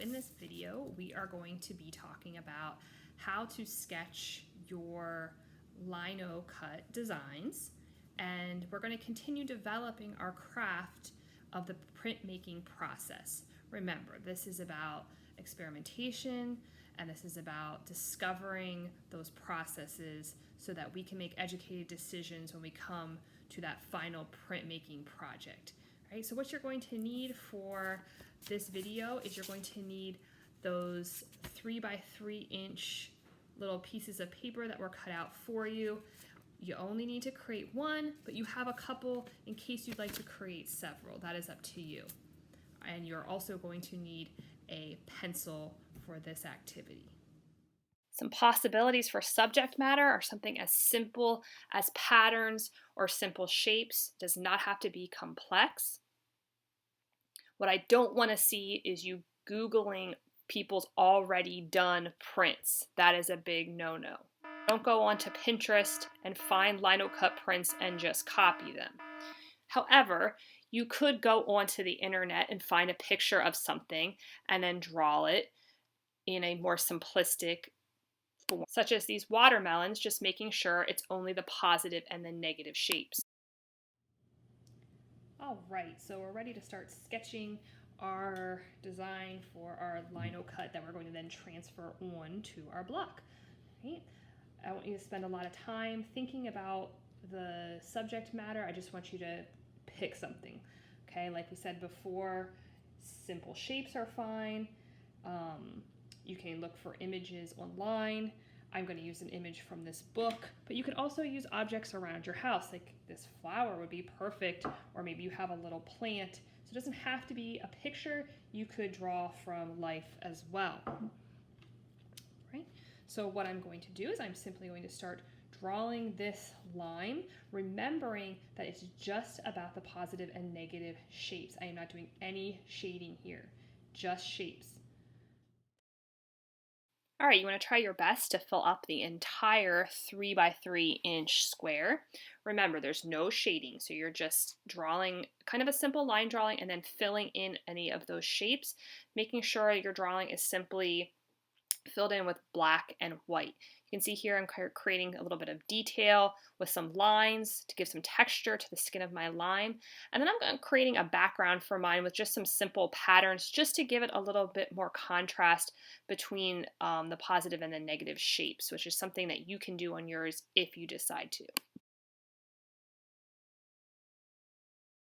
in this video, we are going to be talking about how to sketch your linocut designs, and we're going to continue developing our craft of the printmaking process. Remember, this is about experimentation, and this is about discovering those processes so that we can make educated decisions when we come to that final printmaking project. Right? So what you're going to need for this video is you're going to need those 3 by 3 inch little pieces of paper that were cut out for you. You only need to create one, but you have a couple in case you'd like to create several. That is up to you. And you're also going to need a pencil for this activity. Some possibilities for subject matter are something as simple as patterns or simple shapes. It does not have to be complex. What I don't want to see is you Googling people's already done prints. That is a big no-no. Don't go onto Pinterest and find linocut prints and just copy them. However, you could go onto the internet and find a picture of something and then draw it in a more simplistic form, such as these watermelons, just making sure it's only the positive and the negative shapes. All right, so we're ready to start sketching our design for our linocut that we're going to then transfer on to our block. Right? I want you to spend a lot of time thinking about the subject matter. I just want you to pick something. Okay, like we said before, simple shapes are fine. You can look for images online. I'm going to use an image from this book, but you can also use objects around your house. Like this flower would be perfect, or maybe you have a little plant. So it doesn't have to be a picture. You could draw from life as well. Right? So what I'm going to do is I'm simply going to start drawing this line, remembering that it's just about the positive and negative shapes. I am not doing any shading here, just shapes. All right, you want to try your best to fill up the entire 3 by 3 inch square. Remember, there's no shading, so you're just drawing kind of a simple line drawing and then filling in any of those shapes, making sure your drawing is simply filled in with black and white. You can see here I'm creating a little bit of detail with some lines to give some texture to the skin of my lime. And then I'm creating a background for mine with just some simple patterns just to give it a little bit more contrast between the positive and the negative shapes, which is something that you can do on yours if you decide to.